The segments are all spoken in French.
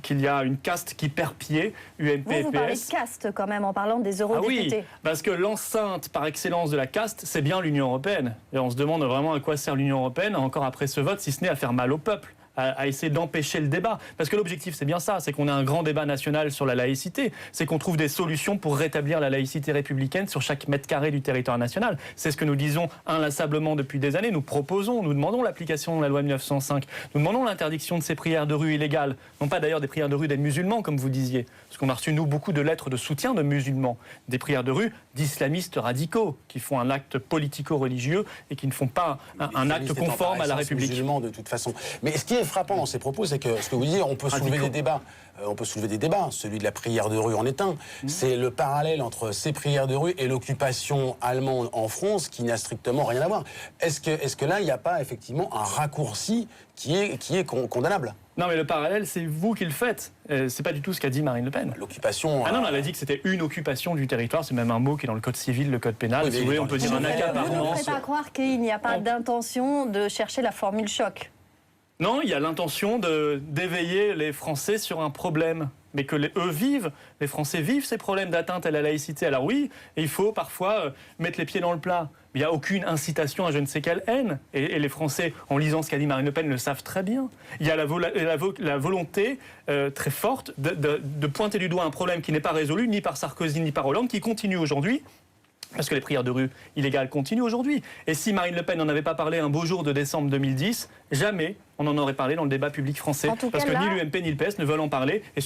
qu'il y a une caste qui perd pied, UMP et PS. Vous parlez de caste quand même en parlant des eurodéputés. Ah oui, parce que l'enceinte par excellence de la caste, c'est bien l'Union européenne. Et on se demande vraiment à quoi sert l'Union européenne, encore après ce vote, si ce n'est à faire mal au peuple, à essayer d'empêcher le débat. Parce que l'objectif, c'est bien ça, c'est qu'on ait un grand débat national sur la laïcité, c'est qu'on trouve des solutions pour rétablir la laïcité républicaine sur chaque mètre carré du territoire national. C'est ce que nous disons inlassablement depuis des années. Nous proposons, nous demandons l'application de la loi de 1905, nous demandons l'interdiction de ces prières de rue illégales, non pas d'ailleurs des prières de rue des musulmans, comme vous disiez, parce qu'on a reçu, nous, beaucoup de lettres de soutien de musulmans, des prières de rue d'islamistes radicaux, qui font un acte politico-religieux et qui ne font pas un acte conforme à la République. Musulmans, de toute façon. Mais ce qui est frappant dans ces propos, c'est que ce que vous disiez, on peut soulever des débats. Celui de la prière de rue en est un. C'est le parallèle entre ces prières de rue et l'occupation allemande en France qui n'a strictement rien à voir. Est-ce que là, il n'y a pas effectivement un raccourci qui est condamnable? Non, mais le parallèle, c'est vous qui le faites. C'est pas du tout ce qu'a dit Marine Le Pen. L'occupation... Ah non, elle a dit que c'était une occupation du territoire. C'est même un mot qui est dans le code civil, le code pénal. Oui, si vous voulez, on peut dire un accaparement. Vous ne faites pas croire qu'il n'y a pas d'intention de chercher la formule choc. Non, il y a l'intention d'éveiller les Français sur un problème. Mais que les Français vivent ces problèmes d'atteinte à la laïcité. Alors oui, il faut parfois mettre les pieds dans le plat. Il n'y a aucune incitation à je ne sais quelle haine. Et les Français, en lisant ce qu'a dit Marine Le Pen, le savent très bien. Il y a la volonté très forte de pointer du doigt un problème qui n'est pas résolu ni par Sarkozy ni par Hollande, qui continue aujourd'hui. Parce que les prières de rue illégales continuent aujourd'hui. Et si Marine Le Pen n'en avait pas parlé un beau jour de décembre 2010, jamais on en aurait parlé dans le débat public français. Parce que ni l'UMP ni le PS ne veulent en parler et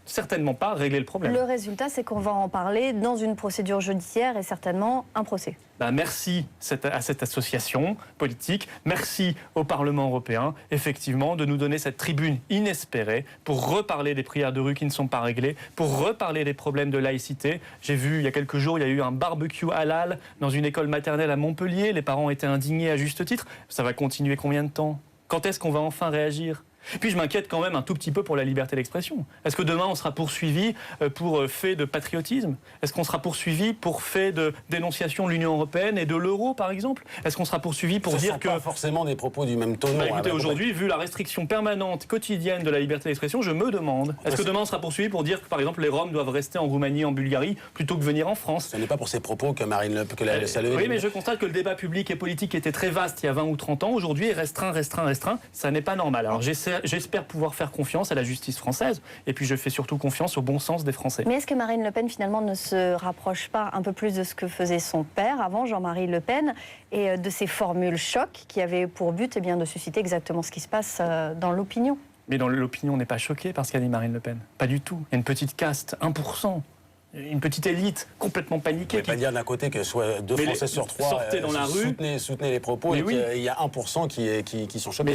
certainement pas régler le problème. Le résultat, c'est qu'on va en parler dans une procédure judiciaire et certainement un procès. Merci à cette association politique, merci au Parlement européen, effectivement, de nous donner cette tribune inespérée pour reparler des prières de rue qui ne sont pas réglées, pour reparler des problèmes de laïcité. J'ai vu, il y a quelques jours, il y a eu un barbecue halal dans une école maternelle à Montpellier. Les parents étaient indignés à juste titre. Ça va continuer combien de temps ? Quand est-ce qu'on va enfin réagir ? Puis je m'inquiète quand même un tout petit peu pour la liberté d'expression. Est-ce que demain on sera poursuivi pour fait de patriotisme ? Est-ce qu'on sera poursuivi pour fait de dénonciation de l'Union européenne et de l'euro par exemple ? Est-ce qu'on sera poursuivi pour dire que... pas forcément des propos du même ton. Écoutez, aujourd'hui, vu la restriction permanente, quotidienne de la liberté d'expression, je me demande, est-ce que demain on sera poursuivi pour dire que par exemple les Roms doivent rester en Roumanie, en Bulgarie, plutôt que venir en France ? Ce n'est pas pour ces propos que Marine Le Pen... Oui, mais je constate que le débat public et politique était très vaste il y a 20 ou 30 ans. Aujourd'hui est restreint. Ça n'est pas normal. Alors j'espère pouvoir faire confiance à la justice française et puis je fais surtout confiance au bon sens des Français. Mais est-ce que Marine Le Pen finalement ne se rapproche pas un peu plus de ce que faisait son père avant, Jean-Marie Le Pen, et de ces formules choc qui avaient pour but de susciter exactement ce qui se passe dans l'opinion ? Mais dans l'opinion, on n'est pas choqué par ce qu'a dit Marine Le Pen. Pas du tout. Il y a une petite caste, 1%. Une petite élite complètement paniquée. Vous ne pouvez pas dire d'un côté que soit 2 Français sur 3 sortez dans la rue, soutenez les propos et qu'il y a 1% qui sont choqués.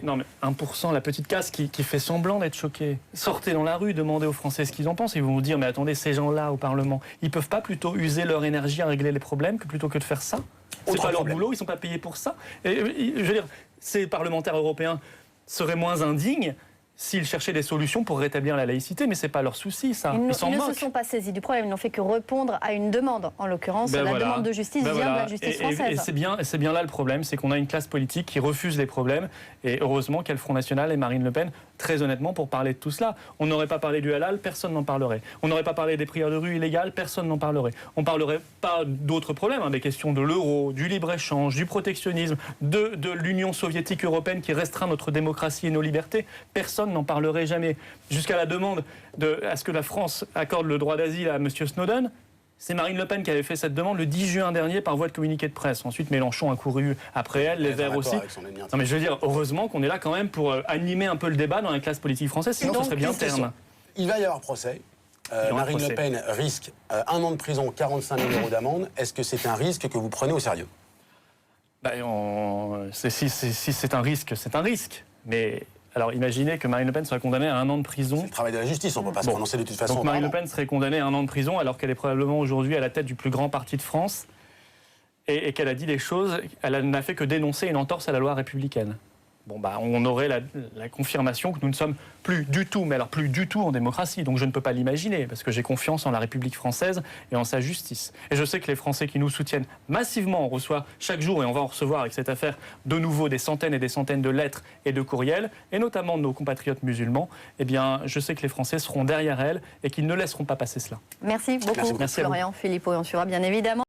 Mais 1%, la petite casse qui fait semblant d'être choquée. Sortez dans la rue, demandez aux Français ce qu'ils en pensent. Ils vont vous dire, mais attendez, ces gens-là au Parlement, ils ne peuvent pas plutôt user leur énergie à régler les problèmes plutôt que de faire ça ? C'est pas leur boulot, ils ne sont pas payés pour ça. Et, je veux dire, ces parlementaires européens seraient moins indignes s'ils cherchaient des solutions pour rétablir la laïcité, mais ce n'est pas leur souci, ça. Ils ne se sont pas saisis du problème, ils n'ont fait que répondre à une demande. En l'occurrence, demande de justice vient de la justice française. Et c'est bien là le problème, c'est qu'on a une classe politique qui refuse les problèmes, et heureusement qu'il y a le Front National et Marine Le Pen, très honnêtement, pour parler de tout cela. On n'aurait pas parlé du halal, personne n'en parlerait. On n'aurait pas parlé des prières de rue illégales, personne n'en parlerait. On ne parlerait pas d'autres problèmes, des questions de l'euro, du libre-échange, du protectionnisme, de l'Union soviétique européenne qui restreint notre démocratie et nos libertés. Personne n'en parlerait jamais. Jusqu'à la demande à ce que la France accorde le droit d'asile à M. Snowden, c'est Marine Le Pen qui avait fait cette demande le 10 juin dernier par voie de communiqué de presse. Ensuite, Mélenchon a couru après elle, les Verts aussi. Non mais je veux dire, heureusement qu'on est là quand même pour animer un peu le débat dans la classe politique française, sinon ce serait bien terne. Il va y avoir procès. Marine Le Pen risque 1 an de prison, 45 000 € d'amende. Est-ce que c'est un risque que vous prenez au sérieux ? Si c'est un risque, c'est un risque. Mais... Alors imaginez que Marine Le Pen soit condamnée à 1 an de prison. C'est le travail de la justice, on ne peut pas se prononcer de toute façon. Donc Marine Le Pen serait condamnée à 1 an de prison alors qu'elle est probablement aujourd'hui à la tête du plus grand parti de France et qu'elle a dit des choses, elle n'a fait que dénoncer une entorse à la loi républicaine. on aurait la confirmation que nous ne sommes plus du tout, mais alors plus du tout en démocratie. Donc je ne peux pas l'imaginer, parce que j'ai confiance en la République française et en sa justice. Et je sais que les Français qui nous soutiennent massivement, on reçoit chaque jour, et on va en recevoir avec cette affaire de nouveau des centaines et des centaines de lettres et de courriels, et notamment de nos compatriotes musulmans, eh bien je sais que les Français seront derrière elle et qu'ils ne laisseront pas passer cela. Merci beaucoup, Merci Florian Philippot. Et on suivra bien évidemment